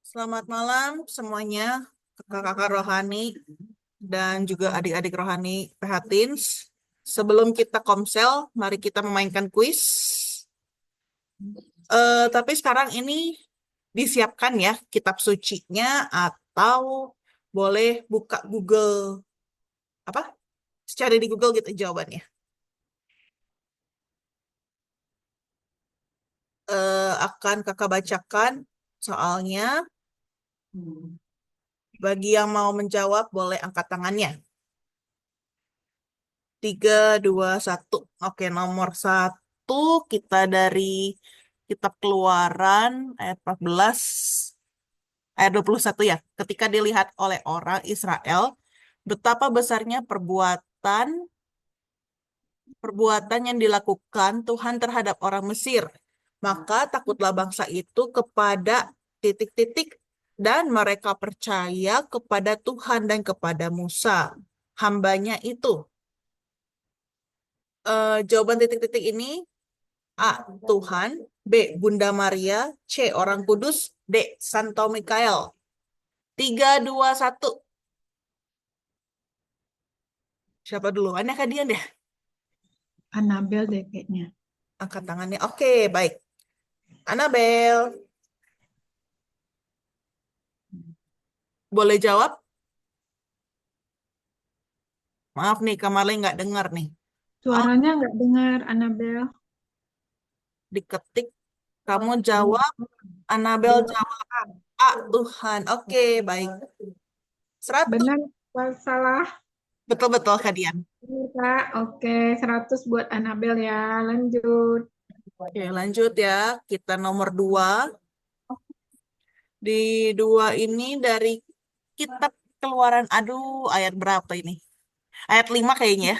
Selamat malam semuanya, kakak-kakak rohani dan juga adik-adik rohani PH Teens. Sebelum kita komsel, mari kita memainkan kuis. Tapi sekarang ini disiapkan ya kitab sucinya atau boleh buka Google apa? Cari di Google gitu jawabannya. Akan kakak bacakan soalnya. Bagi yang mau menjawab boleh angkat tangannya. 3, 2, 1. Oke, nomor 1 kita dari Kitab Keluaran ayat 14, ayat 21 ya. Ketika dilihat oleh orang Israel, betapa besarnya perbuatan perbuatan yang dilakukan Tuhan terhadap orang Mesir. Maka takutlah bangsa itu kepada titik-titik dan mereka percaya kepada Tuhan dan kepada Musa, hambanya itu. Jawaban titik-titik ini A. Tuhan. B. Bunda Maria. C. Orang Kudus. D. Santo Mikael. 3, 2, 1. Siapa dulu? Aneh kadian deh. Anabel deh kayaknya. Angkat tangannya. Oke, baik. Anabel, boleh jawab? Maaf nih, Kamarle nggak dengar nih. Ah, Suaranya nggak dengar, Anabel. diketik. Kamu jawab. Anabel jawab. A. Tuhan. Oke, baik. 100. Benar apa salah? Betul-betul, Kadian. Benar, Kak. Oke, 100 buat Anabel ya. Lanjut. Oke, lanjut ya. Kita nomor 2. Di 2 ini dari Kitab Keluaran. Aduh, ayat berapa ini? Ayat 5 kayaknya ya.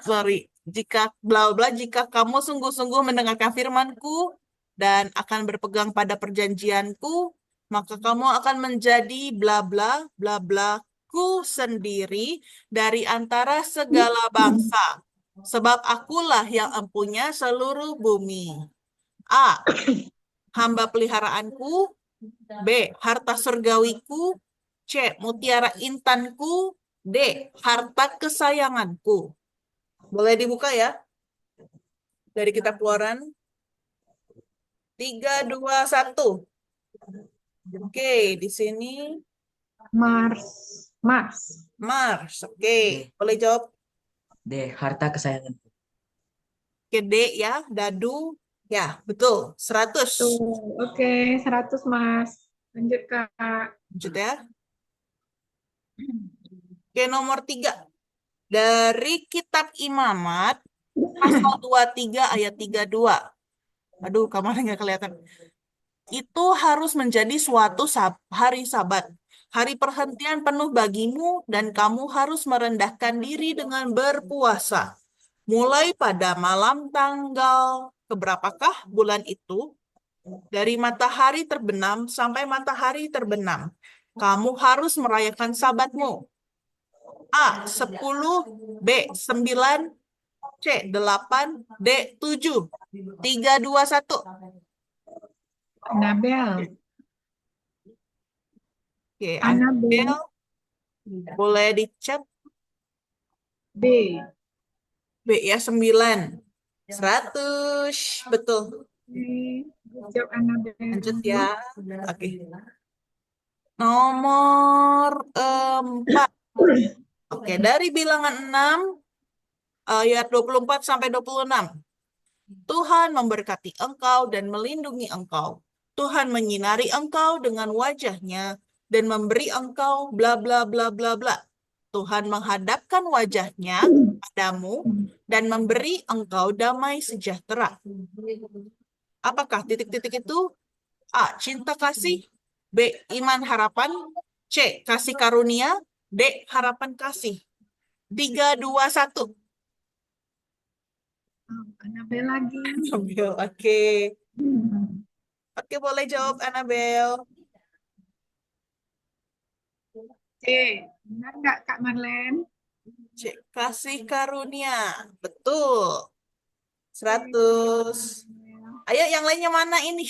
Sorry. Jika bla bla, jika kamu sungguh-sungguh mendengarkan firmanku dan akan berpegang pada perjanjianku, maka kamu akan menjadi bla bla bla bla ku sendiri dari antara segala bangsa. Sebab akulah yang empunya seluruh bumi. A. Hamba peliharaanku. B. Harta surgawiku. C. Mutiara intanku. D. Harta kesayanganku. Boleh dibuka ya dari kitab Keluaran. 3, 2, 1. Oke, di sini Mars. Mars. Mars. Oke, boleh jawab. D. Harta kesayanganku. Oke, D ya, dadu. Ya, betul. 100. Tuh. Oke, 100 Mas. Lanjut, Kak. Lanjut ya. Oke, nomor 3. Dari kitab Imamat, pasal 23 ayat 32. Aduh, kamarnya nggak kelihatan. Itu harus menjadi suatu hari Sabat, hari perhentian penuh bagimu, dan kamu harus merendahkan diri dengan berpuasa. Mulai pada malam tanggal keberapakah bulan itu, dari matahari terbenam sampai matahari terbenam, kamu harus merayakan Sabatmu. A. 10, B. 9, C. 8, D. 7. 3, 2, 1. Anabel. Oke, Anabel, Anabel. boleh dicek. B. B ya, 9. 100. Betul. Oke. Good job, Anabel. Lanjut ya. Oke. Nomor 4. Oke, dari bilangan 6 ayat 24 sampai 26. Tuhan memberkati engkau dan melindungi engkau. Tuhan menyinari engkau dengan wajahnya dan memberi engkau bla bla bla bla bla. Tuhan menghadapkan wajahnya padamu dan memberi engkau damai sejahtera. Apakah titik-titik itu? A. Cinta kasih. B. Iman harapan. C. Kasih karunia. D. Harapan kasih. 3, 2, 1. Anabel lagi. Ambil. Oke. Hmm. Oke, boleh jawab, Annabel. C. Benar nggak, Kak Marlen? C. Kasih karunia. Betul. 100. Ayo, yang lainnya mana ini?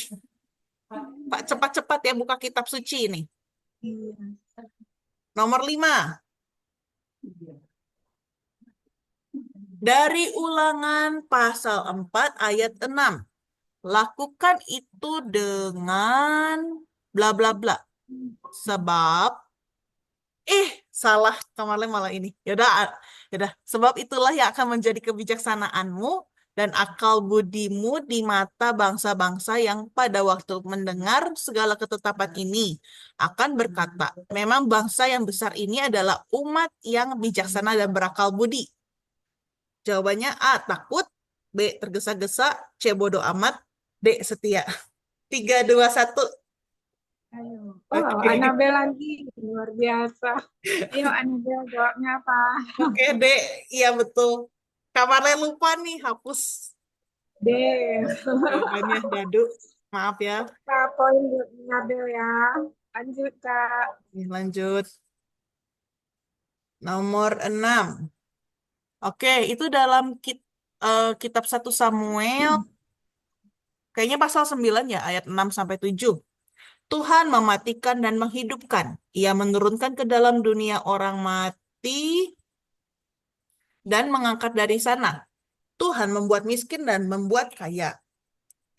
Pak, cepat-cepat ya buka kitab suci ini. Iya. Nomor 5. Dari Ulangan pasal 4 ayat 6. Lakukan itu dengan bla bla bla. Sebab salah kemarin malah ini. Yaudah, yaudah. Sebab itulah yang akan menjadi kebijaksanaanmu dan akal budimu di mata bangsa-bangsa yang pada waktu mendengar segala ketetapan ini akan berkata, memang bangsa yang besar ini adalah umat yang bijaksana dan berakal budi. Jawabannya A, takut, B, tergesa-gesa, C, bodoh amat, D, setia. 3, 2, 1. Ayo. Oke. Anabel lagi. Luar biasa. Ayo, Anabel, jawabnya apa? Oke, Dek. Iya, betul. Kamarnya lupa nih, hapus D. jawabannya, Dadu. Maaf ya. Kak, poin buat Anabel ya. Lanjut, Kak. Oke, lanjut. Nomor 6. Oke, itu dalam kitab 1 Samuel, kayaknya pasal 9 ya, ayat 6 sampai 7. Tuhan mematikan dan menghidupkan. Ia menurunkan ke dalam dunia orang mati dan mengangkat dari sana. Tuhan membuat miskin dan membuat kaya.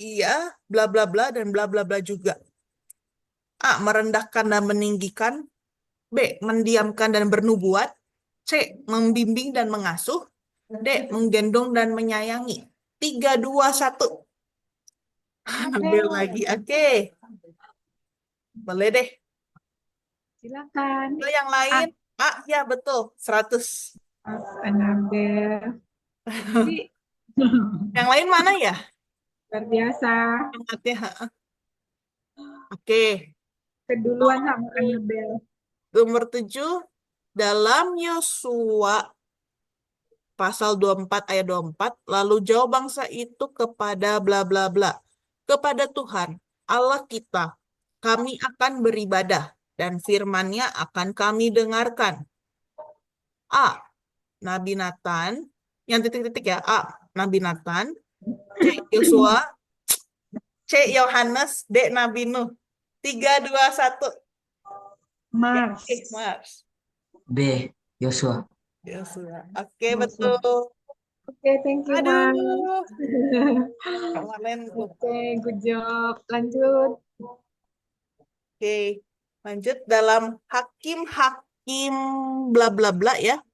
Ia bla bla bla dan bla bla bla juga. A. Merendahkan dan meninggikan. B. Mendiamkan dan bernubuat. C. Membimbing dan mengasuh. D. Menggendong dan menyayangi. 3, 2, 1. Ambil lagi. Oke. Boleh deh. Silakan. Itu yang lain. Ya betul. 100. Anabel. Jadi, Yang lain mana ya? luar biasa. Ingatnya. Oke. Keduluan sama Anabel. Nomor 7. Dalam Yosua pasal 24 ayat 24, lalu jawab bangsa itu kepada bla bla bla, kepada Tuhan Allah kita, kami akan beribadah dan firman-Nya akan kami dengarkan. A. Nabi Nathan, yang titik-titik ya, A. Nabi Nathan, C. Yosua, C. Yohanes, D. Nabi Nuh. 3, 2, 1. Mars. Mars. B. Yosua. Yosua. Oke, Yosua. betul. Oke, thank you, Mars. Aduh. Kemarin Oke, good job. Lanjut. Oke, lanjut dalam hakim-hakim bla bla bla ya.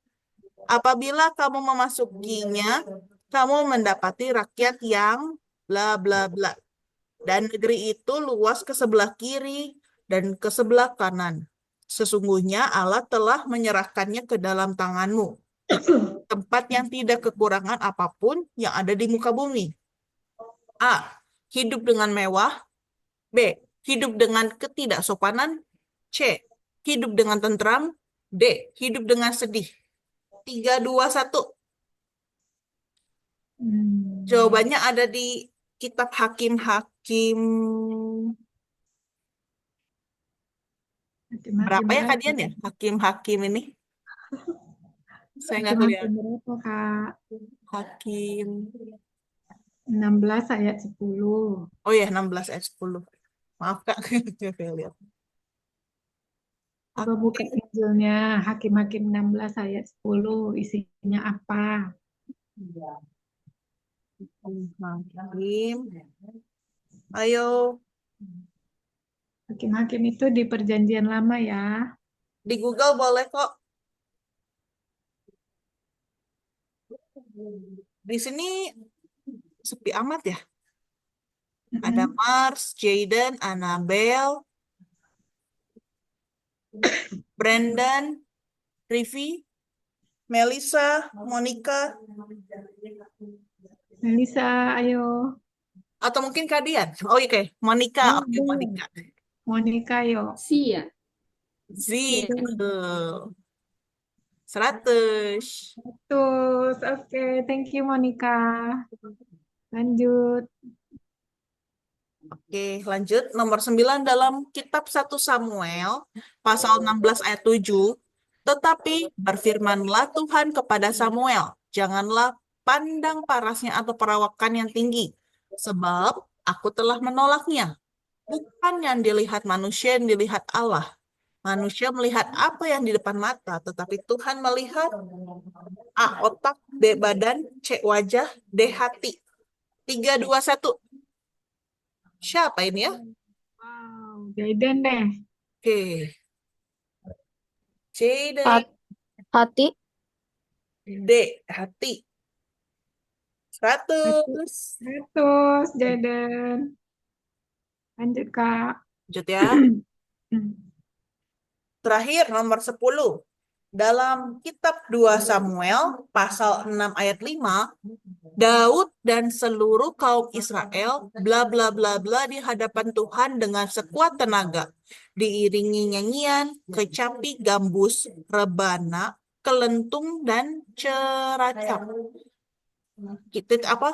Apabila kamu memasukinya, kamu mendapati rakyat yang bla bla bla. Dan negeri itu luas ke sebelah kiri dan ke sebelah kanan. Sesungguhnya Allah telah menyerahkannya ke dalam tanganmu. Tempat yang tidak kekurangan apapun yang ada di muka bumi. A. Hidup dengan mewah. B. Hidup dengan ketidaksopanan. C. Hidup dengan tentram. D. Hidup dengan sedih. 3, 2, 1. Jawabannya ada di kitab Hakim-Hakim. Berapa ya kalian ya? Hakim-Hakim ini? Saya nggak Hakim-hakim kelihatan. berapa, Kak? Hakim. 16 ayat 10. Oh ya, 16 ayat 10. Maaf Kak. Saya lihat. Coba buka Injilnya, Hakim-hakim 16 ayat 10. Isinya apa? Hakim. Ayo. Hakim-hakim itu di perjanjian lama ya. Di Google boleh kok. Di sini sepi amat ya. Ada Mars, Jaden, Annabelle, Brandon, Rivi, Melissa, Monica, Melisa, ayo. atau mungkin kalian. Oh iya, oke. Monica, Oh, oke Monica. Monica, ayo. Sia. Z, betul. 100. Terus, oke. Thank you, Monica. Lanjut. Oke, lanjut. Nomor 9 dalam kitab 1 Samuel, pasal 16 ayat 7. Tetapi berfirmanlah Tuhan kepada Samuel, janganlah pandang parasnya atau perawakan yang tinggi, sebab aku telah menolaknya. Bukan yang dilihat manusia, yang dilihat Allah. Manusia melihat apa yang di depan mata, tetapi Tuhan melihat A. Otak, B. Badan, C. Wajah, D. Hati. 3, 2, 1. Siapa ini ya? Wow, Jaden deh. Oke. C dari Hat- Hati, D. Hati. 100. 100, Jaden. Lanjut, Kak. Lanjut ya. Terakhir, nomor 10. Dalam kitab 2 Samuel, pasal 6 ayat 5, Daud dan seluruh kaum Israel, bla bla bla bla di hadapan Tuhan dengan sekuat tenaga, diiringi nyanyian, kecapi, gambus, rebana, kelentung, dan ceracap. Titik apa?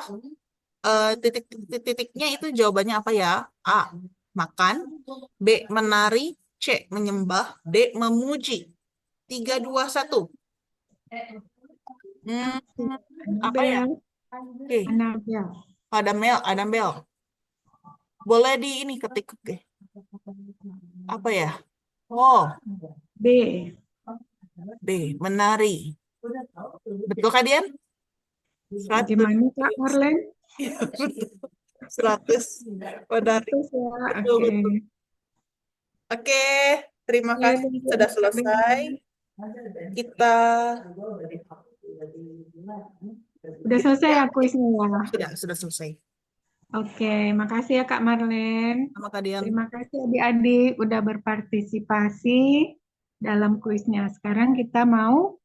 Titiknya itu jawabannya apa ya? A. Makan. B. Menari. C. Menyembah. D. Memuji. 3, 2, 1. Hmm, apa ya? Anabel, Oke, Anabel. Ada Mel. Boleh di ini ketik. Oke. Apa ya? Oh, B. B. Menari. Betul kan, Dian? 100. Bagaimana, Kak Marlen? 100. Menari. 100 ya. Betul, Oke. betul. Oke, terima Ya, kasih sudah selesai. Kita udah selesai ya kuisnya ya. sudah selesai. Oke, makasih ya Kak Marlen. Sama Kak Dian. Terima kasih adik-adik udah berpartisipasi dalam kuisnya. Sekarang kita mau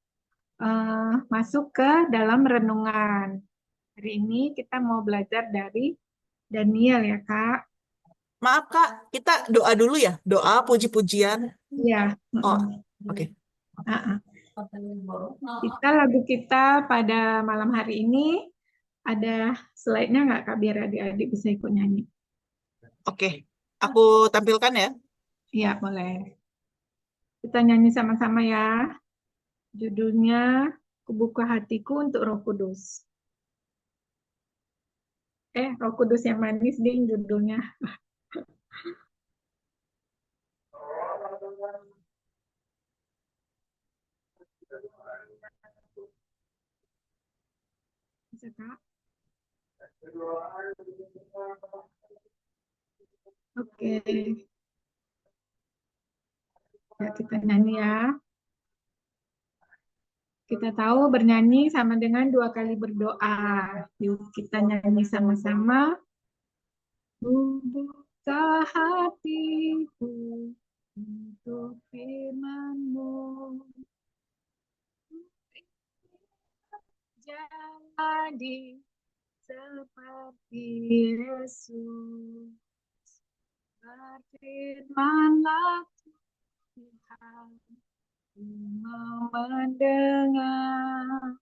masuk ke dalam renungan. Hari ini kita mau belajar dari Daniel ya Kak. Maaf Kak, kita doa dulu ya. Doa puji-pujian. Iya. Oh, mm-mm. oke. Ah, ah. Lagu kita pada malam hari ini ada slide-nya nggak Kak biar adik-adik bisa ikut nyanyi? Oke, aku tampilkan ya. Iya, boleh. Kita nyanyi sama-sama ya. Judulnya Kubuka Hatiku untuk Roh Kudus. Roh Kudus yang manis ding judulnya. Bisa Kak? Oke. Ya, kita nyanyi ya. Kita tahu bernyanyi sama dengan 2 kali berdoa. Yuk kita nyanyi sama-sama. Buka hatiku untuk firman-Mu. Jadi seperti Yesus. Berfirmanlah Tuhan, ku mau mendengar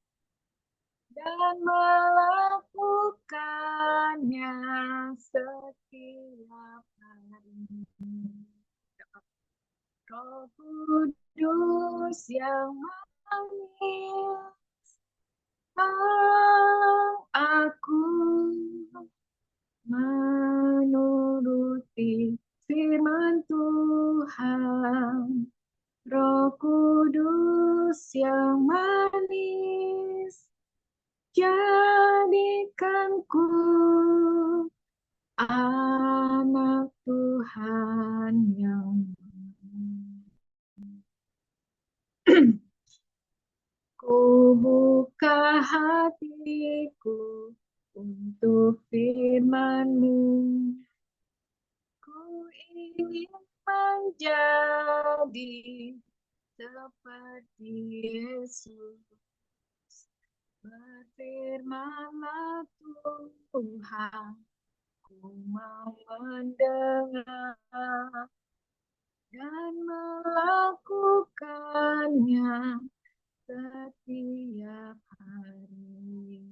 dan melakukannya setiap hari. Roh Kudus yang manis, aku menuruti firman Tuhan. Roh Kudus yang manis, jadikanku anak Tuhan yang ku buka hatiku untuk firman-Mu. Ku ingin menjadi seperti Yesus. Berfirmanlah Tuhan, ku mau mendengar dan melakukannya setiap hari.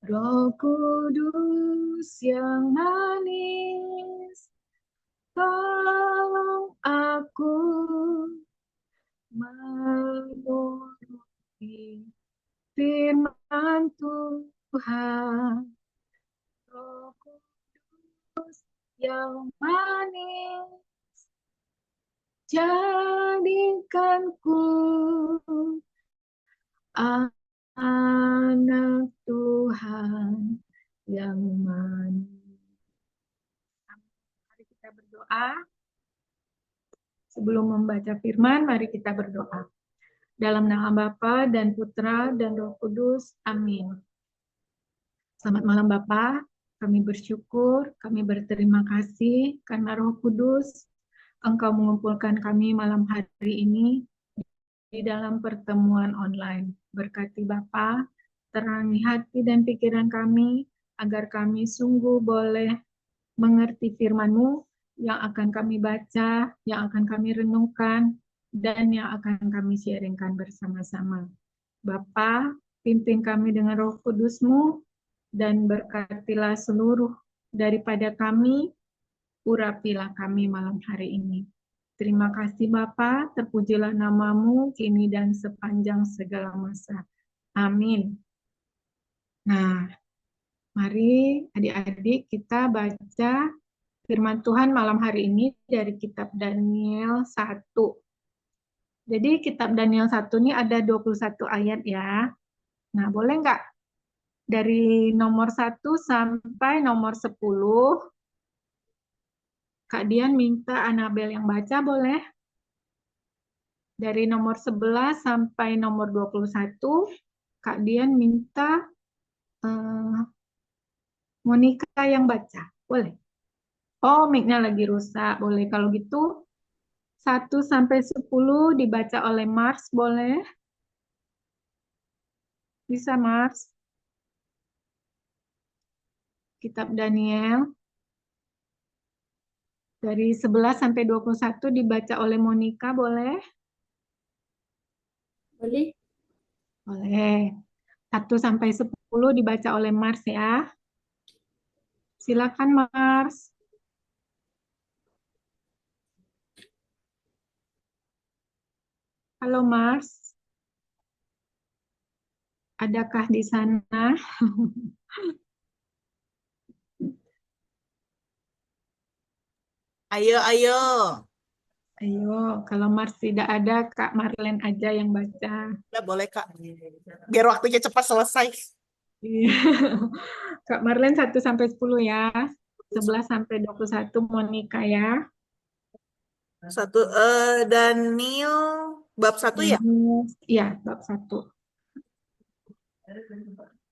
Roh Kudus yang manis, tolong aku menuruti firman Tuhan. Roh Kudus yang manis, jadikanku anak Tuhan yang manis. Mari kita berdoa. Sebelum membaca firman, mari kita berdoa. Dalam nama Bapa dan Putra dan Roh Kudus. Amin. Selamat malam Bapa. Kami bersyukur, kami berterima kasih karena Roh Kudus Engkau mengumpulkan kami malam hari ini di dalam pertemuan online. Berkati Bapa, terangi hati dan pikiran kami agar kami sungguh boleh mengerti firman-Mu yang akan kami baca, yang akan kami renungkan, dan yang akan kami sharingkan bersama-sama. Bapa, pimpin kami dengan Roh Kudus-Mu, dan berkatilah seluruh daripada kami, urapilah kami malam hari ini. Terima kasih Bapa, terpujilah nama-Mu kini dan sepanjang segala masa. Amin. Nah, mari adik-adik kita baca firman Tuhan malam hari ini dari kitab Daniel 1. Jadi kitab Daniel 1 ini ada 21 ayat ya. Nah, boleh nggak dari nomor 1 sampai nomor 10, Kak Dian minta Anabel yang baca boleh? Dari nomor 11 sampai nomor 21, Kak Dian minta Monica yang baca. Boleh? Oh, mic-nya lagi rusak. Boleh kalau gitu 1 sampai 10 dibaca oleh Mars, boleh? Bisa, Mars? Kitab Daniel. Dari 11 sampai 21 dibaca oleh Monica, boleh? Boleh? Boleh. 1 sampai 10 dibaca oleh Mars ya. Silakan, Mars. Halo, Mars. Adakah di sana? Ayo, ayo. Ayo, kalau Mars tidak ada, Kak Marlen aja yang baca. Ya, boleh, Kak. Biar waktunya cepat selesai. Iya. Kak Marlen 1 sampai 10 ya. 11 sampai 21 Monica ya. Daniel bab 1 ya? Iya, bab 1.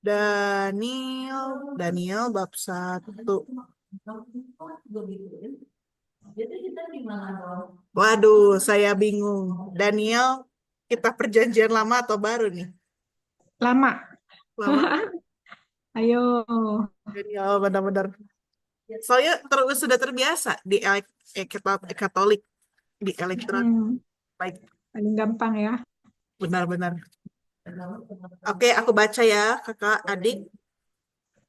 Daniel bab 1. Waduh, saya bingung. Daniel, kita perjanjian lama atau baru nih? Lama. Lama. Ayo. Daniel benar-benar. Soalnya sudah terbiasa di Katolik, di elektron. Baik, Paling gampang ya. benar-benar. Oke, aku baca ya, kakak, adik.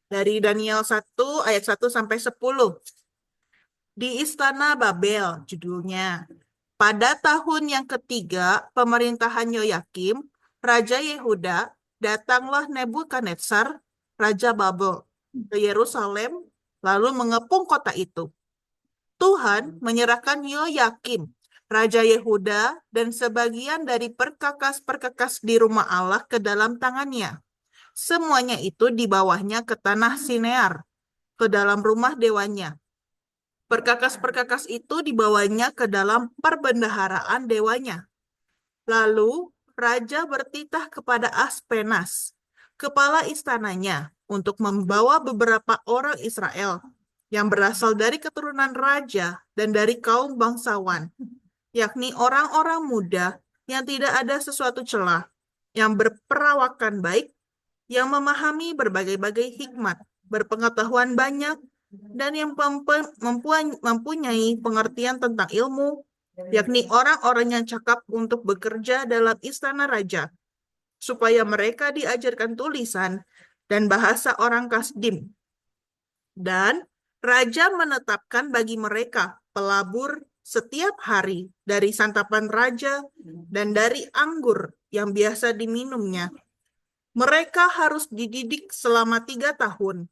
Dari Daniel 1 ayat 1 sampai 10. Di Istana Babel, judulnya. Pada tahun yang ketiga pemerintahan Yoyakim, Raja Yehuda, datanglah Nebukadnezar, Raja Babel, ke Yerusalem, lalu mengepung kota itu. Tuhan menyerahkan Yoyakim, Raja Yehuda, dan sebagian dari perkakas-perkakas di rumah Allah ke dalam tangannya. Semuanya itu di bawahnya ke tanah Sinear, ke dalam rumah dewanya. Perkakas-perkakas itu dibawanya ke dalam perbendaharaan dewanya. Lalu raja bertitah kepada Aspenas, kepala istananya, untuk membawa beberapa orang Israel yang berasal dari keturunan raja dan dari kaum bangsawan, yakni orang-orang muda yang tidak ada sesuatu celah, yang berperawakan baik, yang memahami berbagai-bagai hikmat, berpengetahuan banyak, dan yang mempunyai pengertian tentang ilmu, yakni orang-orang yang cakap untuk bekerja dalam istana raja, supaya mereka diajarkan tulisan dan bahasa orang Kasdim. Dan raja menetapkan bagi mereka pelabur setiap hari dari santapan raja dan dari anggur yang biasa diminumnya. Mereka harus dididik selama 3 tahun,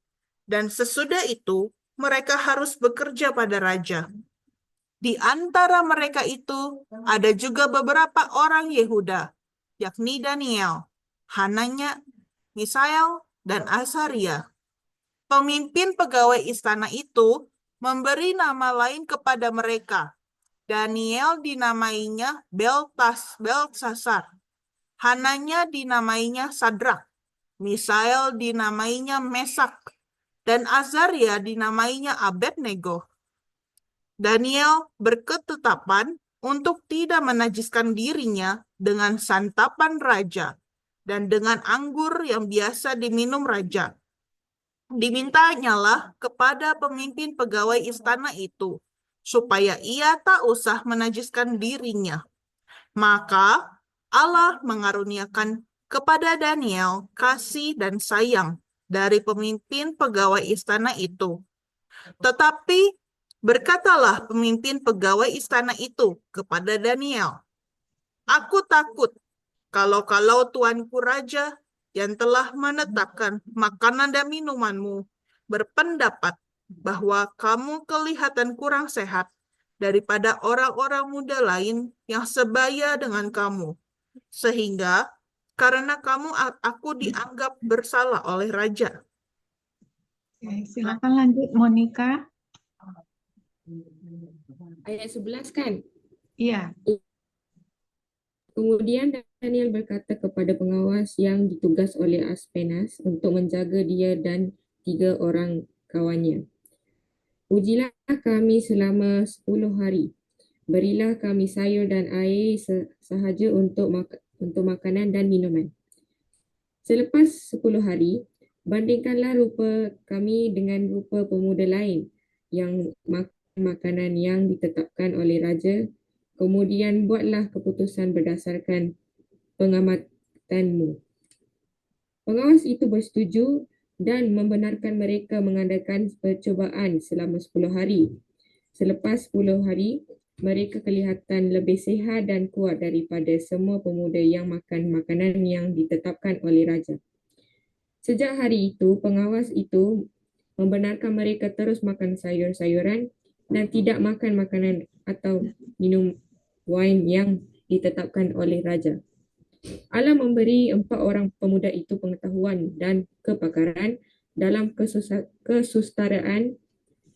dan sesudah itu mereka harus bekerja pada raja. Di antara mereka itu ada juga beberapa orang Yehuda, yakni Daniel, Hananya, Misael, dan Azaria. Pemimpin pegawai istana itu memberi nama lain kepada mereka. Daniel dinamainya Belteshazzar, Hananya dinamainya Sadrak, Misael dinamainya Mesak, dan Azaria dinamainya Abednego. Daniel berketetapan untuk tidak menajiskan dirinya dengan santapan raja dan dengan anggur yang biasa diminum raja. Dimintanyalah kepada pemimpin pegawai istana itu, supaya ia tak usah menajiskan dirinya. Maka Allah mengaruniakan kepada Daniel kasih dan sayang dari pemimpin pegawai istana itu. Tetapi berkatalah pemimpin pegawai istana itu kepada Daniel, "Aku takut kalau tuanku raja yang telah menetapkan makanan dan minumanmu berpendapat bahwa kamu kelihatan kurang sehat daripada orang-orang muda lain yang sebaya dengan kamu, sehingga karena kamu aku dianggap bersalah oleh raja." Oke, silakan lanjut, Monica. Ayat 11 kan? Iya, Kemudian Daniel berkata kepada pengawas yang ditugas oleh Aspenas untuk menjaga dia dan 3 orang kawannya. Ujilah kami selama 10 hari. Berilah kami sayur dan air sahaja untuk makanan dan minuman. Selepas 10 hari, bandingkanlah rupa kami dengan rupa pemuda lain yang makan makanan yang ditetapkan oleh raja. Kemudian buatlah keputusan berdasarkan pengamatanmu. Pengawas itu bersetuju dan membenarkan mereka mengadakan percubaan selama 10 hari. Selepas 10 hari, mereka kelihatan lebih sihat dan kuat daripada semua pemuda yang makan makanan yang ditetapkan oleh raja. Sejak hari itu, pengawas itu membenarkan mereka terus makan sayur-sayuran dan tidak makan makanan atau minum wine yang ditetapkan oleh raja. Allah memberi 4 orang pemuda itu pengetahuan dan kepakaran dalam kesusastraan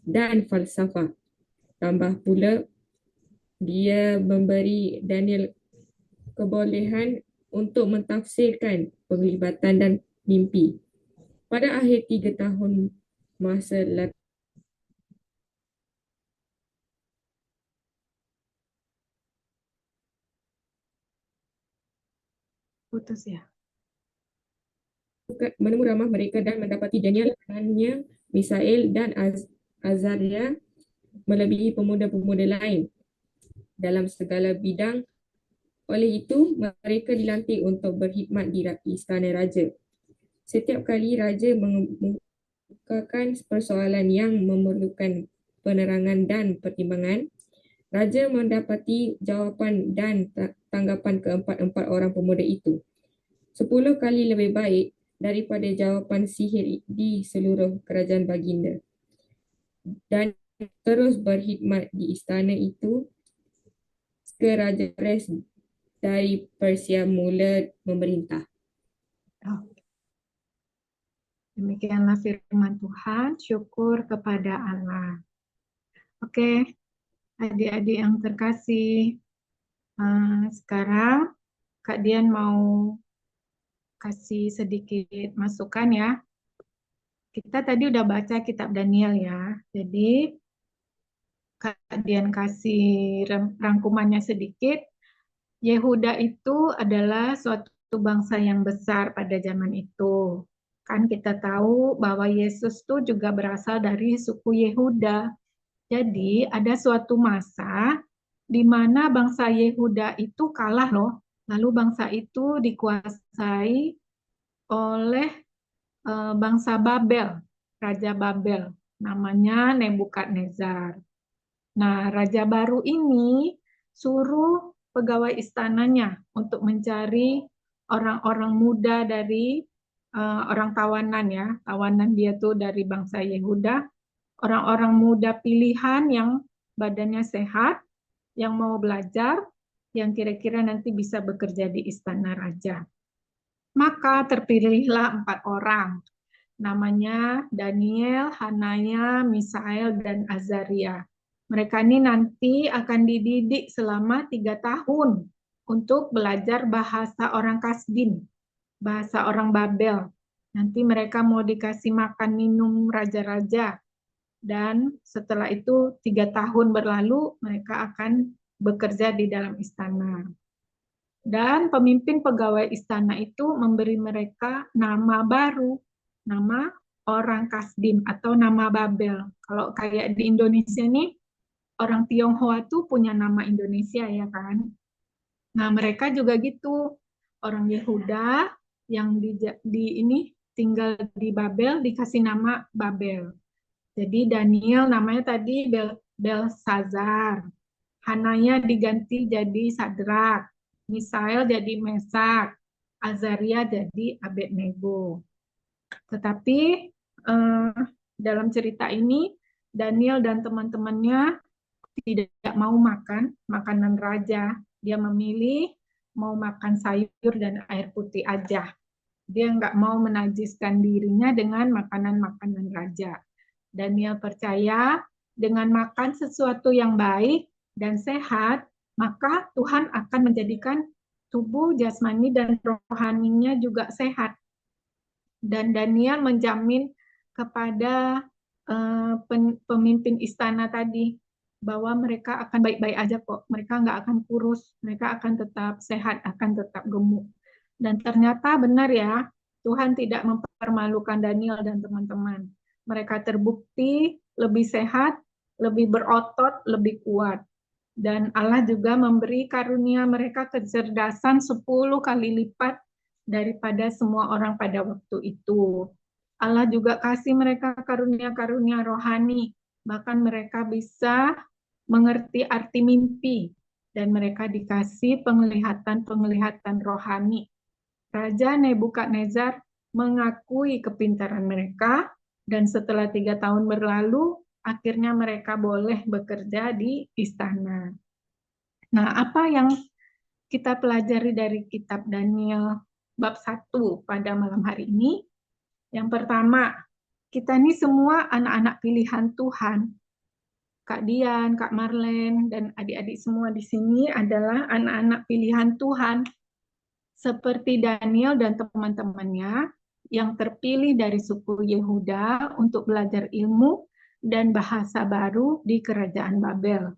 dan falsafah. Tambah pula, dia memberi Daniel kebolehan untuk mentafsirkan penglibatan dan mimpi. Pada akhir 3 tahun masa putus ya. menemu ramah mereka dan mendapati Daniel, Hananya, Misael dan Azaria melebihi pemuda-pemuda lain dalam segala bidang. Oleh itu, mereka dilantik untuk berkhidmat di istana raja. Setiap kali raja mengemukakan persoalan yang memerlukan penerangan dan pertimbangan, raja mendapati jawapan dan tanggapan keempat-empat orang pemuda itu 10 kali lebih baik daripada jawapan sihir di seluruh kerajaan baginda. Dan terus berkhidmat di istana itu ke Raja Res dari Persia mula memerintah. Demikianlah firman Tuhan, syukur kepada Allah. Oke, adik-adik yang terkasih, sekarang Kak Dian mau kasih sedikit masukan ya. Kita tadi udah baca kitab Daniel ya, jadi Kak Dian kasih rangkumannya sedikit. Yehuda itu adalah suatu bangsa yang besar pada zaman itu. Kan kita tahu bahwa Yesus itu juga berasal dari suku Yehuda. Jadi ada suatu masa di mana bangsa Yehuda itu kalah loh. Lalu bangsa itu dikuasai oleh bangsa Babel, Raja Babel, namanya Nebukadnezar. Nah, Raja baru ini suruh pegawai istananya untuk mencari orang-orang muda dari orang tawanan ya, tawanan dia tuh dari bangsa Yehuda, orang-orang muda pilihan yang badannya sehat, yang mau belajar, yang kira-kira nanti bisa bekerja di istana raja. Maka terpilihlah 4 orang, namanya Daniel, Hanaya, Misael, dan Azaria. Mereka ini nanti akan dididik selama 3 tahun untuk belajar bahasa orang Kasdim, bahasa orang Babel. Nanti mereka mau dikasih makan minum raja-raja, dan setelah itu 3 tahun berlalu mereka akan bekerja di dalam istana. Dan pemimpin pegawai istana itu memberi mereka nama baru, nama orang Kasdim atau nama Babel. Kalau kayak di Indonesia nih, orang Tionghoa tuh punya nama Indonesia ya kan. Nah, mereka juga gitu. Orang Yehuda yang ini tinggal di Babel dikasih nama Babel. Jadi Daniel namanya tadi Belsazar. Hananya diganti jadi Sadrak. Misael jadi Mesak. Azaria jadi Abednego. Tetapi dalam cerita ini Daniel dan teman-temannya tidak mau makan makanan raja. Dia memilih mau makan sayur dan air putih aja. Dia nggak mau menajiskan dirinya dengan makanan-makanan raja. Daniel percaya dengan makan sesuatu yang baik dan sehat, maka Tuhan akan menjadikan tubuh jasmani dan rohaninya juga sehat. Dan Daniel menjamin kepada pemimpin istana tadi bahwa mereka akan baik-baik aja kok. Mereka nggak akan kurus, mereka akan tetap sehat, akan tetap gemuk. Dan ternyata benar ya, Tuhan tidak mempermalukan Daniel dan teman-teman. Mereka terbukti lebih sehat, lebih berotot, lebih kuat. Dan Allah juga memberi karunia mereka kecerdasan 10 kali lipat daripada semua orang pada waktu itu. Allah juga kasih mereka karunia-karunia rohani, bahkan mereka bisa mengerti arti mimpi, dan mereka dikasih penglihatan-penglihatan rohani. Raja Nebukadnezar mengakui kepintaran mereka, dan setelah 3 tahun berlalu, akhirnya mereka boleh bekerja di istana. Nah, apa yang kita pelajari dari kitab Daniel bab 1 pada malam hari ini? Yang pertama, kita ini semua anak-anak pilihan Tuhan. Kak Dian, Kak Marlen, dan adik-adik semua di sini adalah anak-anak pilihan Tuhan. Seperti Daniel dan teman-temannya yang terpilih dari suku Yehuda untuk belajar ilmu dan bahasa baru di kerajaan Babel.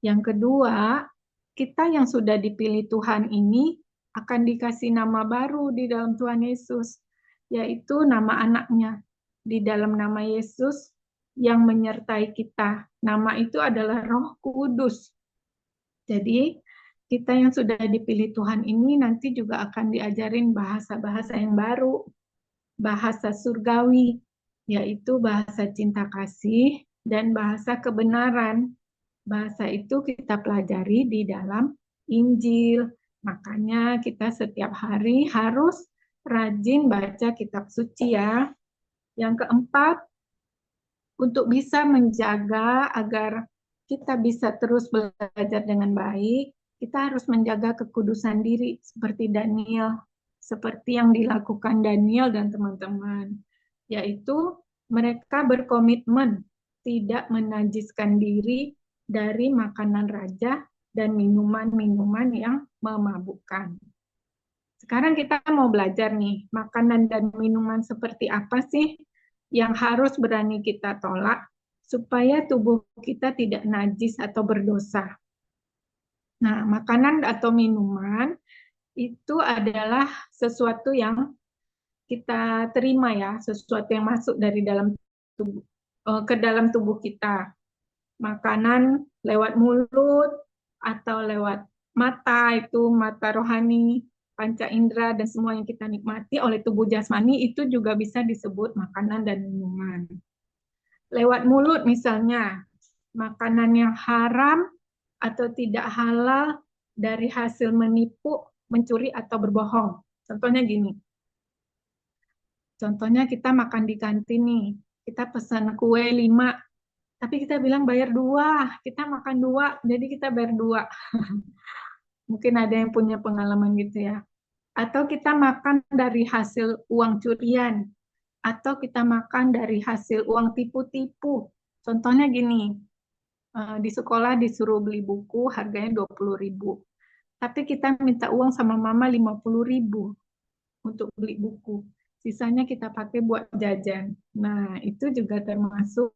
Yang kedua, kita yang sudah dipilih Tuhan ini akan dikasih nama baru di dalam Tuhan Yesus, yaitu nama anaknya. Di dalam nama Yesus yang menyertai kita. Nama itu adalah Roh Kudus. Jadi, kita yang sudah dipilih Tuhan ini nanti juga akan diajarin bahasa-bahasa yang baru, bahasa surgawi, yaitu bahasa cinta kasih dan bahasa kebenaran. Bahasa itu kita pelajari di dalam Injil. Makanya kita setiap hari harus rajin baca kitab suci ya. Yang keempat, untuk bisa menjaga agar kita bisa terus belajar dengan baik, kita harus menjaga kekudusan diri seperti Daniel, seperti yang dilakukan Daniel dan teman-teman, yaitu mereka berkomitmen tidak menajiskan diri dari makanan raja dan minuman-minuman yang memabukkan. Sekarang kita mau belajar nih, makanan dan minuman seperti apa sih yang harus berani kita tolak supaya tubuh kita tidak najis atau berdosa. Nah, makanan atau minuman itu adalah sesuatu yang kita terima ya, sesuatu yang masuk dari dalam tubuh, ke dalam tubuh kita. Makanan lewat mulut atau lewat mata, itu mata rohani, panca indera, dan semua yang kita nikmati oleh tubuh jasmani itu juga bisa disebut makanan dan minuman. Lewat mulut misalnya, makanan yang haram atau tidak halal dari hasil menipu, mencuri, atau berbohong. Contohnya gini, contohnya kita makan di kantin nih, kita pesan kue 5, Tapi kita bilang bayar 2, kita makan 2, jadi kita bayar 2. Mungkin ada yang punya pengalaman gitu ya. Atau kita makan dari hasil uang curian, atau kita makan dari hasil uang tipu-tipu. Contohnya gini, di sekolah disuruh beli buku harganya 20.000. Tapi kita minta uang sama mama 50.000 untuk beli buku. Sisanya kita pakai buat jajan. Nah, itu juga termasuk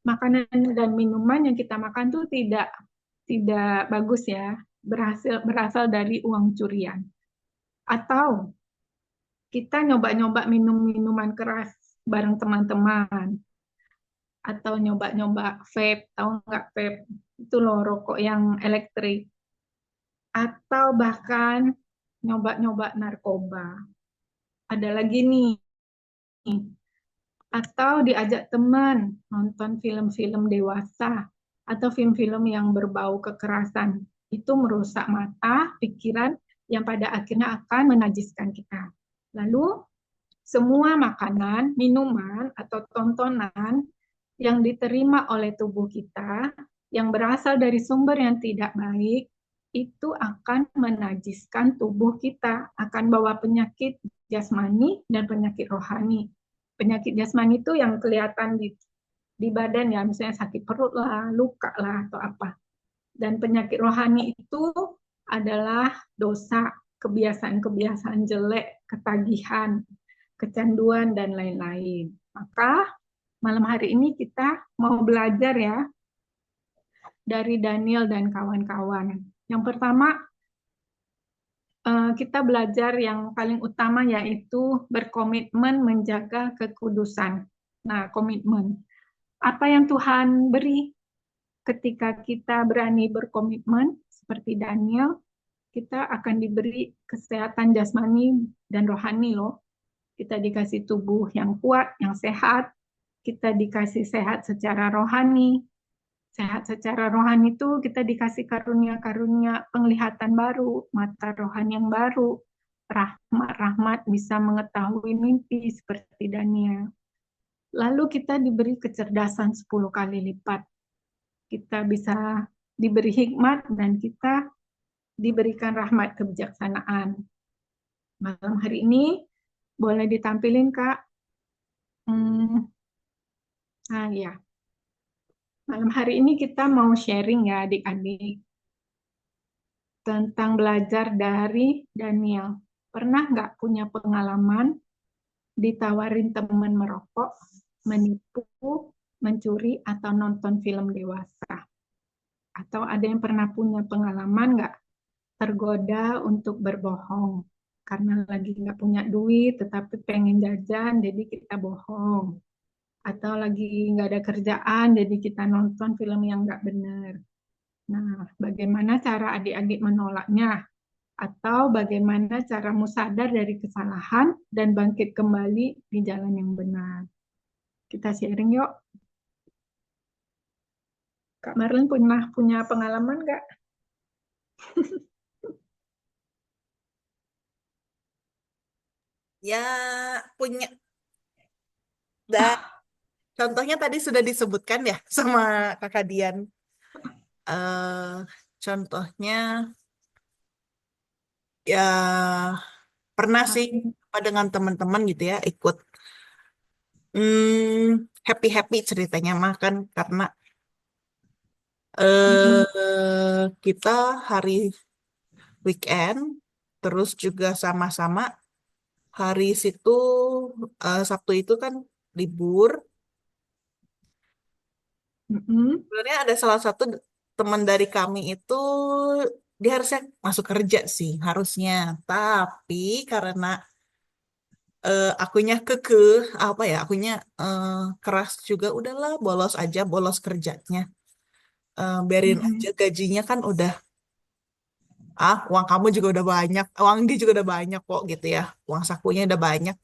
makanan dan minuman yang kita makan tuh tidak bagus ya, berasal dari uang curian. Atau kita nyoba-nyoba minum minuman keras bareng teman-teman, atau nyoba-nyoba vape, tahu nggak vape? Itu loh rokok yang elektrik. Atau bahkan nyoba-nyoba narkoba. Ada lagi nih, atau diajak teman nonton film-film dewasa atau film-film yang berbau kekerasan. Itu merusak mata, pikiran, yang pada akhirnya akan menajiskan kita. Lalu, semua makanan, minuman, atau tontonan yang diterima oleh tubuh kita, yang berasal dari sumber yang tidak baik, itu akan menajiskan tubuh kita, akan bawa penyakit jasmani dan penyakit rohani. Penyakit jasmani itu yang kelihatan di badan ya, misalnya sakit perut lah, luka lah, atau apa. Dan penyakit rohani itu adalah dosa, kebiasaan-kebiasaan jelek, ketagihan, kecanduan, dan lain-lain. Maka malam hari ini kita mau belajar ya dari Daniel dan kawan-kawan. Yang pertama, kita belajar yang paling utama yaitu berkomitmen menjaga kekudusan. Nah, komitmen. Apa yang Tuhan beri ketika kita berani berkomitmen seperti Daniel, kita akan diberi kesehatan jasmani dan rohani loh. Kita dikasih tubuh yang kuat, yang sehat. Kita dikasih sehat secara rohani. Sehat secara rohani itu kita dikasih karunia-karunia penglihatan baru, mata rohani yang baru, rahmat-rahmat bisa mengetahui mimpi seperti Daniel. Lalu kita diberi kecerdasan 10 kali lipat. Kita bisa diberi hikmat dan kita diberikan rahmat kebijaksanaan. Malam hari ini boleh ditampilin, Kak? Ya. Malam hari ini kita mau sharing ya adik-adik tentang belajar dari Daniel. Pernah nggak punya pengalaman ditawarin teman merokok, menipu, mencuri, atau nonton film dewasa? Atau ada yang pernah punya pengalaman nggak tergoda untuk berbohong? Karena lagi nggak punya duit, tetapi pengen jajan, jadi kita bohong. Atau lagi nggak ada kerjaan, jadi kita nonton film yang nggak benar. Nah, bagaimana cara adik-adik menolaknya? Atau bagaimana caramu sadar dari kesalahan dan bangkit kembali di jalan yang benar? Kita sharing yuk. Kak Marlin pernah punya pengalaman nggak? Ya, punya. Dan contohnya tadi sudah disebutkan ya sama Kakak Dian. Contohnya ya pernah sih apa dengan teman-teman gitu ya ikut happy-happy ceritanya mah kan karena kita hari weekend terus juga sama-sama hari situ Sabtu itu kan libur. Sebenarnya ada salah satu teman dari kami itu dia harusnya masuk kerja sih harusnya, tapi karena akunya kekeh apa ya akunya keras juga udahlah bolos aja bolos kerjanya. Biarin aja gajinya kan udah uang kamu juga udah banyak uang dia juga udah banyak kok gitu ya uang sakunya udah banyak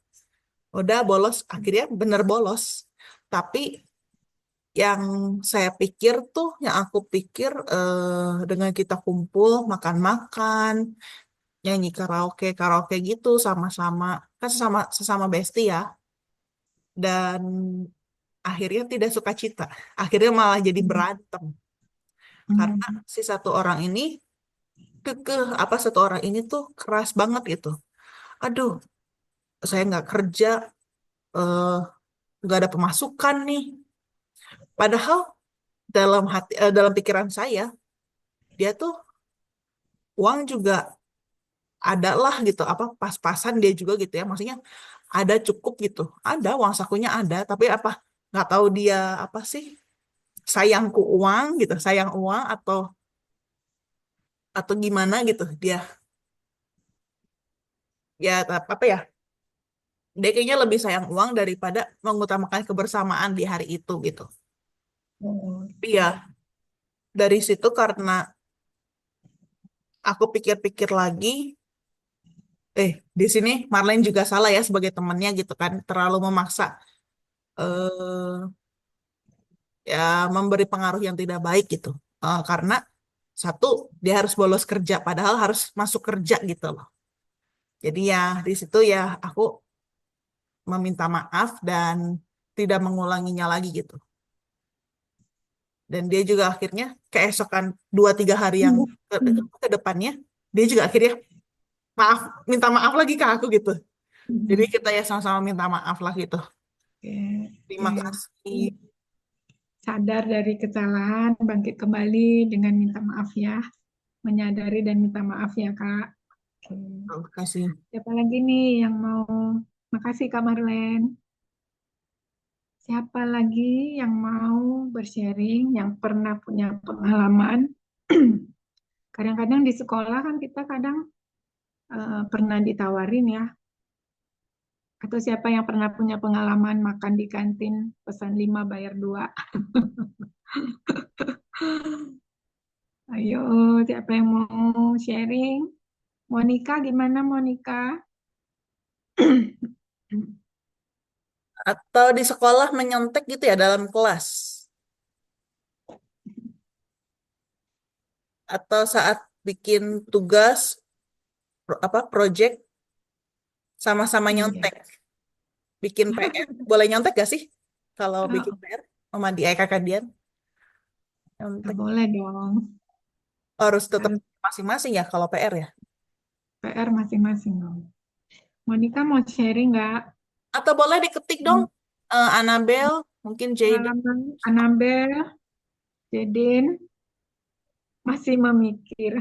udah bolos akhirnya bener bolos tapi yang saya pikir tuh, yang aku pikir dengan kita kumpul, makan-makan, nyanyi karaoke gitu sama-sama, kan sesama sesama bestie ya. Dan akhirnya tidak suka cita. Akhirnya malah jadi berantem. Karena Hmm. si satu orang ini satu orang ini tuh keras banget gitu. Aduh, saya nggak kerja, eh, nggak ada pemasukan nih. Padahal dalam pikiran saya, dia tuh uang juga ada lah gitu, apa pas-pasan dia juga gitu ya. Maksudnya ada cukup gitu, ada uang sakunya ada, tapi apa nggak tahu dia apa sih sayangku uang gitu, sayang uang atau gimana gitu dia ya apa ya dia kayaknya lebih sayang uang daripada mengutamakan kebersamaan di hari itu gitu. Oh, Tapi ya dari situ karena aku pikir-pikir lagi, di sini Marlene juga salah ya sebagai temannya gitu kan, terlalu memaksa, eh ya memberi pengaruh yang tidak baik gitu. Karena satu dia harus bolos kerja padahal harus masuk kerja gitu loh. Jadi ya di situ ya aku meminta maaf dan tidak mengulanginya lagi gitu. Dan dia juga akhirnya keesokan 2-3 hari yang ke depannya dia juga akhirnya maaf minta maaf lagi ke aku gitu. Jadi hmm. kita ya sama-sama minta maaf lah gitu. Oke, Terima oke. kasih. Sadar dari kesalahan, bangkit kembali dengan minta maaf ya. Menyadari dan minta maaf ya, Kak. Oke. Terima kasih. Siapa lagi nih yang mau? Makasih, Kak Marlen. Siapa lagi yang mau bersharing, yang pernah punya pengalaman? Kadang-kadang di sekolah kan kita kadang pernah ditawarin ya. Atau siapa yang pernah punya pengalaman makan di kantin, pesan 5 bayar 2? Ayo, siapa yang mau sharing? Monica, gimana Monica? Atau di sekolah menyontek gitu ya dalam kelas. Atau saat bikin tugas, project sama-sama Iya. nyontek. Bikin PR. Boleh nyontek gak sih? Kalau bikin Oh, PR sama di kakak Dian. nggak Nyontek. boleh dong. Harus tetap Harus masing-masing ya kalau PR ya. PR masing-masing dong. Monica mau sharing nggak? Atau boleh diketik dong. Annabelle, mungkin Jaden. Pengalaman Anabel, Jedin masih memikir.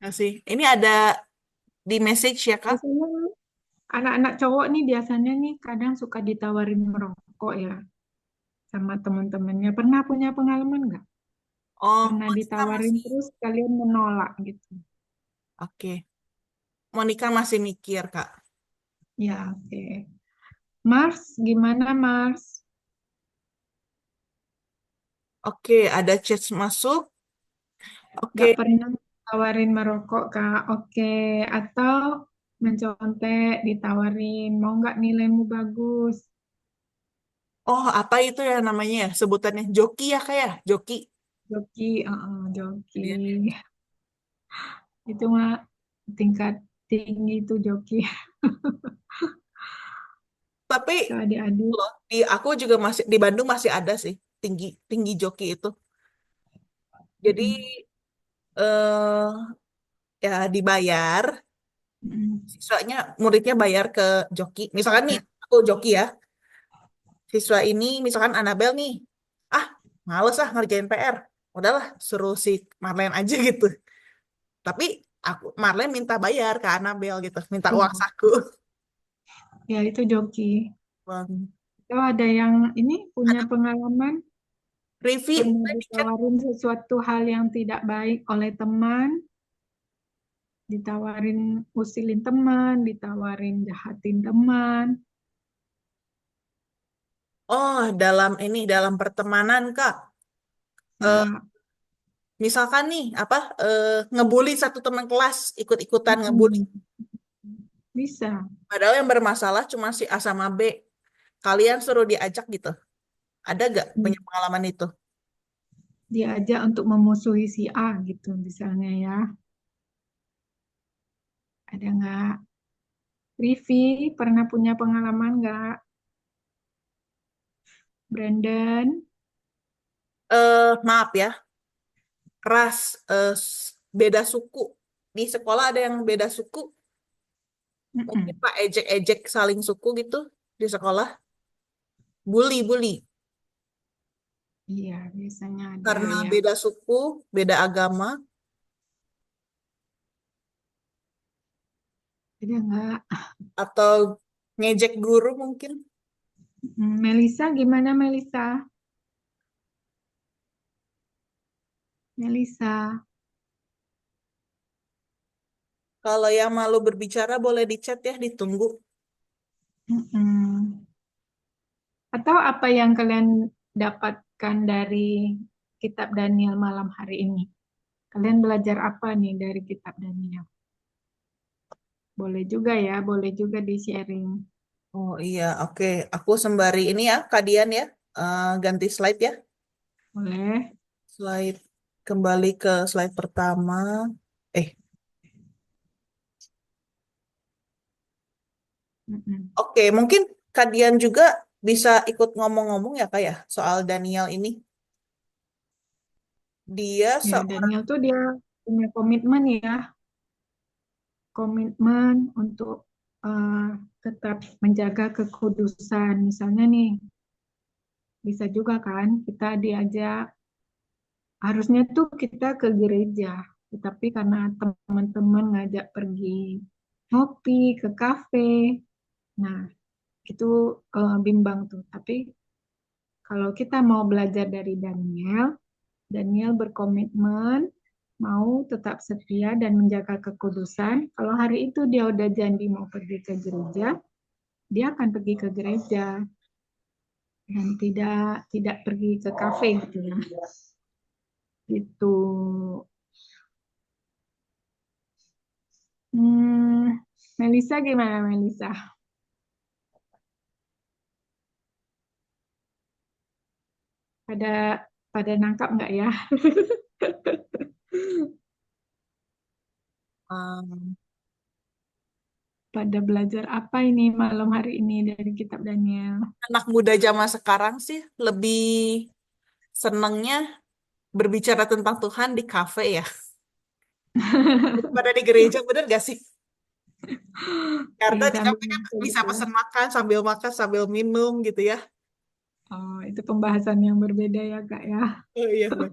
Nggak sih? Ini ada di message ya Kak. Biasanya anak-anak cowok nih biasanya nih kadang suka ditawarin merokok ya sama teman-temannya. Pernah punya pengalaman nggak? Oh, Pernah Monica ditawarin masih. terus kalian menolak gitu? Oke. Monica masih mikir Kak. Ya, oke. Mars, gimana Mars? Oke, ada chat masuk. Nggak Oke. pernah ditawarin merokok, Kak? Oke. Atau mencontek, ditawarin, mau nggak nilaimu bagus? Oh, apa itu ya namanya ya? Sebutannya joki ya Kak ya? Joki. Joki, joki. Dia. Itu mah tingkat tinggi itu joki. Tapi Ke adik-adik. loh, aku juga masih di Bandung masih ada sih tinggi tinggi joki itu. Jadi Mm-mm. eh ya dibayar, Mm-mm. siswanya muridnya bayar ke joki. Misalkan nih aku joki ya, siswa ini misalkan Anabel nih, ah males ah ngerjain PR, udahlah suruh si Marlene aja gitu. Tapi Marlene minta bayar ke Anabel gitu, minta uang Oh, saku. ya itu joki. Uang. Kalau ada yang ini punya pengalaman Review, pernah ditawarin sesuatu hal yang tidak baik oleh teman, ditawarin usilin teman, ditawarin jahatin teman. oh dalam pertemanan Kak. Eh, Ya, Misalkan nih apa ngebully satu teman kelas ikut-ikutan ngebully. mm, bisa Padahal yang bermasalah cuma si A sama B. Kalian suruh diajak gitu. Ada gak punya pengalaman itu? diajak untuk memusuhi si A gitu misalnya ya. Ada nggak? Rivi pernah punya pengalaman nggak? Brandon. Maaf ya, beda suku. Di sekolah ada yang beda suku. Mungkin Mm-mm. Pak ejek-ejek saling suku gitu di sekolah. Bully. Iya, biasanya ada Karena ya. beda suku, beda agama, Ada nggak? atau ngejek guru mungkin. Melisa, gimana Melisa? Melisa. Kalau yang malu berbicara boleh di chat ya, ditunggu. Mm-mm. Atau apa yang kalian dapatkan dari kitab Daniel malam hari ini? Kalian belajar apa nih dari kitab Daniel? Boleh juga ya, boleh juga di-sharing. Oh iya, oke. Aku sembari ini ya, Kadian ya. Ganti slide ya. Boleh? Slide kembali ke slide pertama. Eh, Mm-mm. oke. Mungkin Kadian juga bisa ikut ngomong-ngomong ya, Kak ya, soal Daniel ini. Dia Ya, seorang, Daniel tuh dia punya komitmen ya, komitmen untuk eh, tetap menjaga kekudusan. Misalnya nih, bisa juga kan kita diajak, harusnya tuh kita ke gereja, tetapi karena teman-teman ngajak pergi ngopi ke kafe, nah itu bimbang tuh. Tapi kalau kita mau belajar dari Daniel, Daniel berkomitmen mau tetap setia dan menjaga kekudusan. Kalau hari itu dia udah janji mau pergi ke gereja, dia akan pergi ke gereja dan tidak pergi ke kafe gitu ya. Itu. Melisa gimana Melisa? Pada pada nangkap nggak ya? um, Pada belajar apa ini malam hari ini dari kitab Daniel? anak muda zaman sekarang sih lebih senengnya berbicara tentang Tuhan di kafe ya. Daripada di gereja, bener gak sih? Karena Ya di sambil kafe kan ngobrol bisa gitu ya. makan sambil minum gitu ya. Oh, itu pembahasan yang berbeda ya Kak ya. Oh iya, Bang.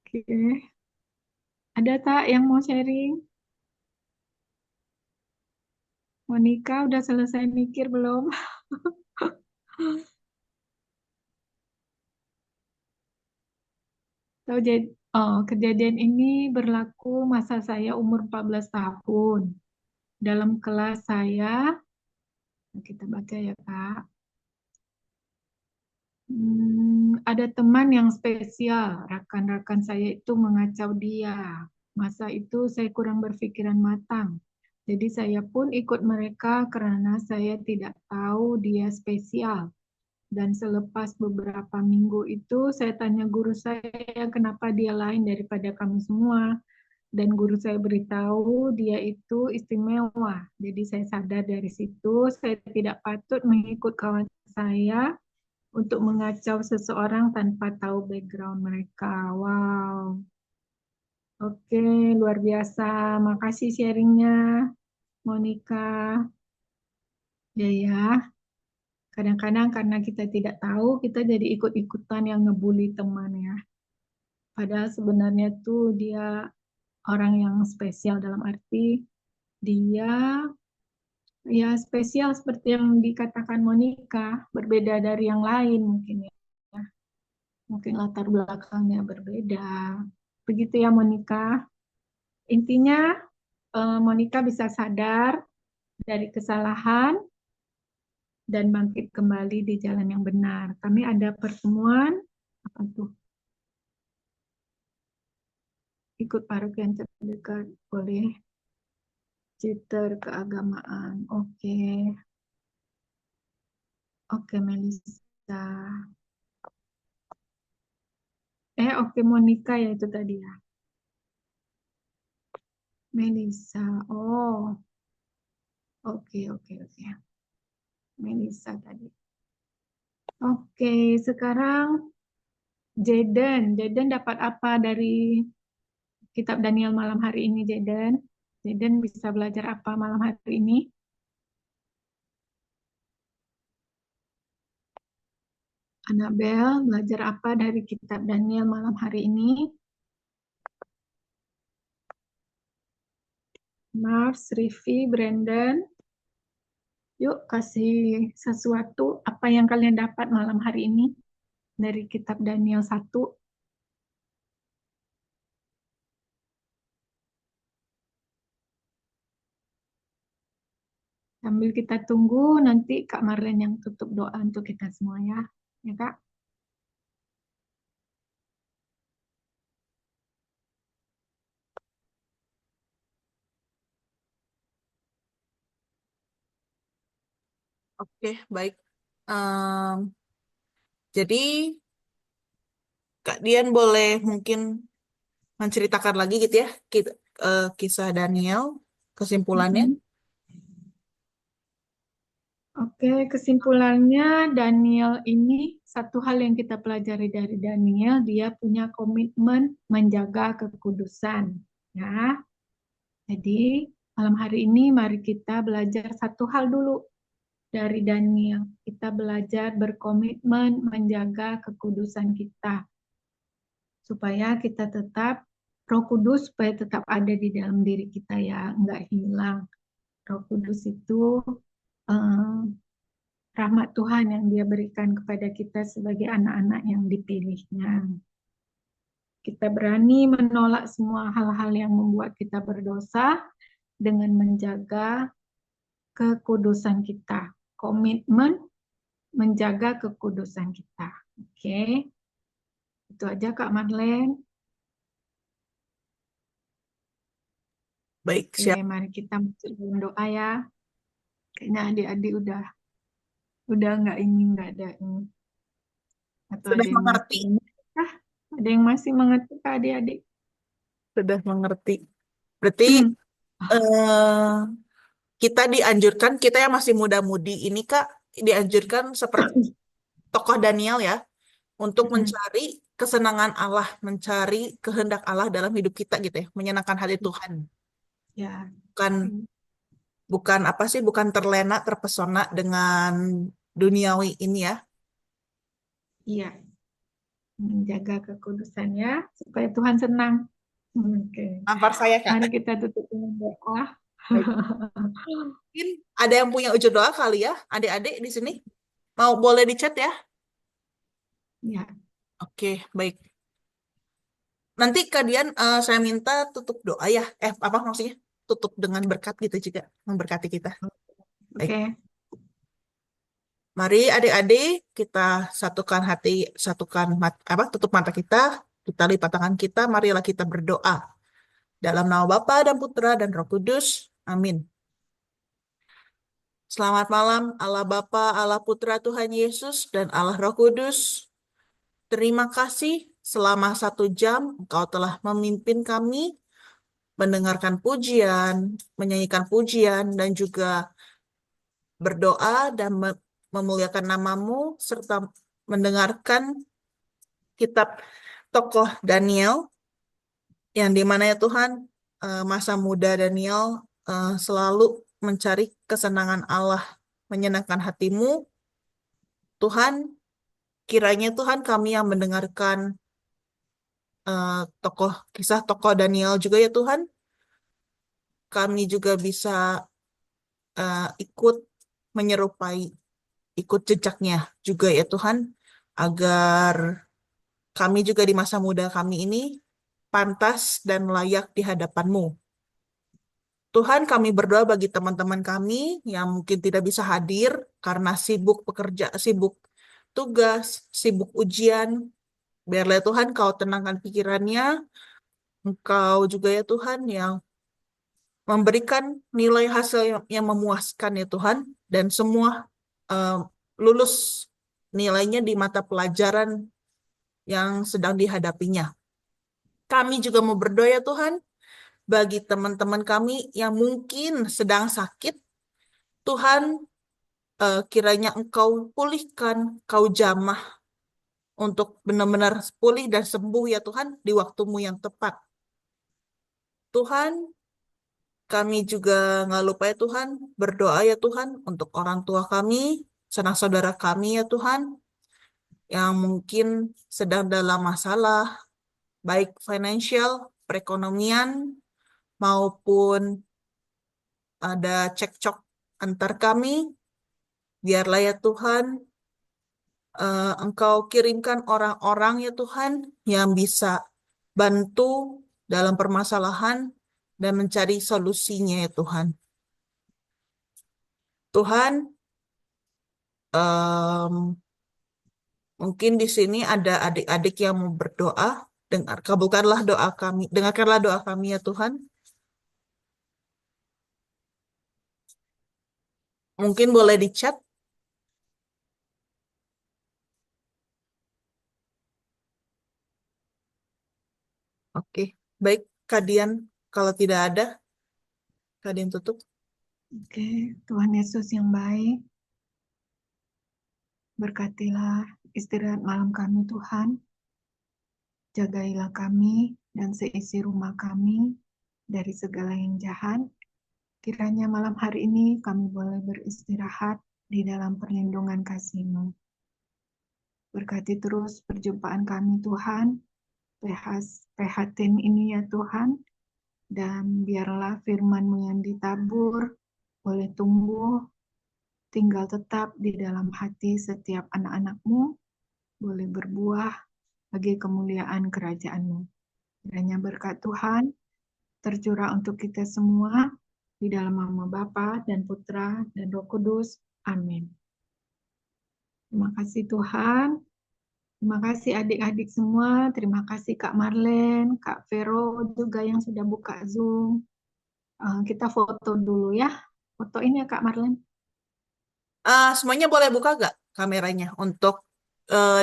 Oke. Ada tak yang mau sharing? Monica udah selesai mikir belum? Kejadian ini berlaku masa saya umur 14 tahun. Dalam kelas saya, kita baca ya Kak. Ada teman yang spesial. Rekan-rekan saya itu mengacau dia. Masa itu saya kurang berpikiran matang. Jadi saya pun ikut mereka karena saya tidak tahu dia spesial. Dan selepas beberapa minggu itu, saya tanya guru saya kenapa dia lain daripada kami semua. Dan guru saya beritahu dia itu istimewa. Jadi saya sadar dari situ, saya tidak patut mengikut kawan saya untuk mengacau seseorang tanpa tahu background mereka. Wow, oke, luar biasa. Makasih sharingnya, Monica. Ya, ya. Kadang-kadang karena kita tidak tahu, kita jadi ikut-ikutan yang ngebully teman ya. Padahal sebenarnya tuh dia orang yang spesial dalam arti dia ya spesial seperti yang dikatakan Monica, berbeda dari yang lain mungkin ya. Mungkin latar belakangnya berbeda. Begitu ya Monica. Intinya Monica bisa sadar dari kesalahan dan bangkit kembali di jalan yang benar. Kami ada pertemuan apa tuh? Ikut parokian terdekat boleh Citer keagamaan. Oke. Oke Melisa. Oke Monica ya itu tadi ya. Melisa. Oh, oke oke oke. Melisa tadi. Oke, sekarang Jaden dapat apa dari kitab Daniel malam hari ini, Jaden? Jaden bisa belajar apa malam hari ini? Annabel belajar apa dari kitab Daniel malam hari ini? Mars, Rivi, Brandon, yuk kasih sesuatu apa yang kalian dapat malam hari ini dari kitab Daniel 1. Sambil kita tunggu, nanti Kak Marlen yang tutup doa untuk kita semua ya. Ya Kak? Oke, baik. Em, jadi Kak Dian boleh mungkin menceritakan lagi gitu ya, kisah Daniel, kesimpulannya. Mm-mm. Oke, kesimpulannya Daniel ini satu hal yang kita pelajari dari Daniel, dia punya komitmen menjaga kekudusan. Ya, jadi malam hari ini mari kita belajar satu hal dulu dari Daniel. Kita belajar berkomitmen menjaga kekudusan kita supaya kita tetap Roh Kudus supaya tetap ada di dalam diri kita ya, nggak hilang. Roh Kudus itu eh, rahmat Tuhan yang Dia berikan kepada kita sebagai anak-anak yang dipilihnya. Kita berani menolak semua hal-hal yang membuat kita berdosa dengan menjaga kekudusan kita. Komitmen menjaga kekudusan kita. Oke, itu aja Kak Marlen. Baik, Oke, siap. mari kita masuk dalam doa ya. Kayaknya adik-adik udah nggak ada ini. Atau Sudah ada yang mengerti, masih ah, ada yang masih mengerti Kak adik-adik. sudah mengerti. Berarti Hmm. eh, kita dianjurkan, kita yang masih muda-mudi ini Kak, dianjurkan seperti tokoh Daniel ya, untuk mencari kesenangan Allah, mencari kehendak Allah dalam hidup kita gitu ya, menyenangkan hati Tuhan. Ya, Bukan bukan apa sih, bukan terlena, terpesona dengan duniawi ini ya. iya, menjaga kekudusannya supaya Tuhan senang. Oke, Nampar saya Kak. mari kita tutup dengan doa. Baik. Mungkin ada yang punya ujung doa kali ya, adik-adik di sini. Mau boleh di chat ya? Ya, Oke, baik. Nanti kalian saya minta tutup doa ya. Apa maksudnya? Tutup dengan berkat gitu juga, memberkati kita. Baik. oke. Mari adik-adik kita satukan hati, satukan tutup mata kita, kita lipat tangan kita, marilah kita berdoa. Dalam nama Bapa dan Putra dan Roh Kudus. Amin. Selamat malam Allah Bapa, Allah Putra Tuhan Yesus, dan Allah Roh Kudus. Terima kasih selama 1 jam Engkau telah memimpin kami mendengarkan pujian, menyanyikan pujian, dan juga berdoa dan memuliakan namamu, serta mendengarkan kitab tokoh Daniel, yang dimana ya Tuhan, masa muda Daniel selalu mencari kesenangan Allah, menyenangkan hatimu. Tuhan, kiranya Tuhan kami yang mendengarkan eh, kisah tokoh Daniel juga ya Tuhan, kami juga bisa ikut menyerupai, ikut jejaknya juga ya Tuhan, agar kami juga di masa muda kami ini pantas dan layak di hadapan-Mu. Tuhan, kami berdoa bagi teman-teman kami yang mungkin tidak bisa hadir karena sibuk bekerja, sibuk tugas, sibuk ujian. Biarlah ya Tuhan Kau tenangkan pikirannya, Engkau juga ya Tuhan yang memberikan nilai hasil yang memuaskan ya Tuhan, dan semua eh, lulus nilainya di mata pelajaran yang sedang dihadapinya. Kami juga mau berdoa ya Tuhan, bagi teman-teman kami yang mungkin sedang sakit, Tuhan kiranya Engkau pulihkan, Kau jamah untuk benar-benar pulih dan sembuh ya Tuhan di waktumu yang tepat. Tuhan, kami juga nggak lupa ya Tuhan, berdoa ya Tuhan untuk orang tua kami, sanak saudara kami ya Tuhan, yang mungkin sedang dalam masalah, baik finansial, perekonomian, maupun ada cekcok antar kami. Biarlah ya Tuhan, Engkau kirimkan orang-orang ya Tuhan yang bisa bantu dalam permasalahan dan mencari solusinya ya Tuhan. Tuhan, em, mungkin di sini ada adik-adik yang mau berdoa. Kabulkanlah doa kami, dengarkanlah doa kami ya Tuhan. Mungkin boleh di chat. Oke, baik Kadian. Kalau tidak ada, Kadian tutup. Oke, Tuhan Yesus yang baik, berkatilah istirahat malam kami Tuhan, jagailah kami dan seisi rumah kami dari segala yang jahat. Kiranya malam hari ini kami boleh beristirahat di dalam perlindungan kasih-Mu. Berkati terus perjumpaan kami Tuhan, PH Tim ini ya Tuhan, dan biarlah firman-Mu yang ditabur boleh tumbuh, tinggal tetap di dalam hati setiap anak-anak-Mu, boleh berbuah bagi kemuliaan kerajaan-Mu. Kiranya berkat Tuhan tercurah untuk kita semua di dalam nama Bapa dan Putra dan Roh Kudus. Amin. Terima kasih Tuhan. Terima kasih adik-adik semua. Terima kasih Kak Marlen, Kak Vero juga yang sudah buka Zoom. Kita foto dulu ya. Foto ini ya Kak Marlen. Semuanya boleh buka gak kameranya untuk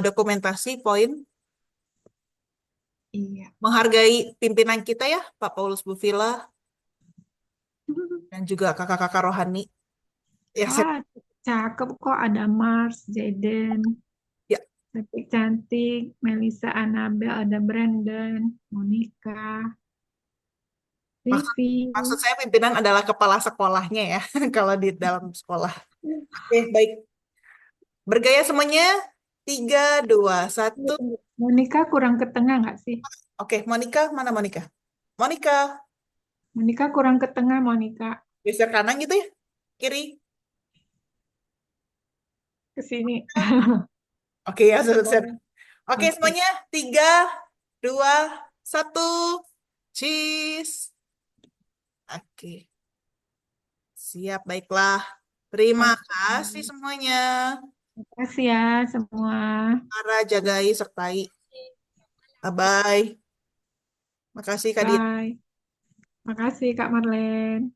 dokumentasi poin Iya. menghargai pimpinan kita ya, Pak Paulus Bufila dan juga kakak-kakak rohani. Ya, Wah, cakep kok. Ada Mars, Jaden, ya. cantik-cantik, Melissa, Annabel, ada Brandon, Monica, Maksud, Vivi. maksud saya pimpinan adalah kepala sekolahnya ya, kalau di dalam sekolah. Oke, baik. Bergaya semuanya. 3, 2, 1. Monica kurang ke tengah nggak sih? Oke, Monica, mana Monica? Monica, Monica kurang ke tengah, Monica. geser kanan gitu ya? Kiri? Ke sini. Oke ya, geser. Oke, Oke. semuanya. 3, 2, 1. Cheese. Oke, siap, baiklah. Terima kasih semuanya. Terima kasih ya semua. Para jagai, sertai. Bye-bye. Makasih, Kak Dia. Bye. Makasih Kak Marlen.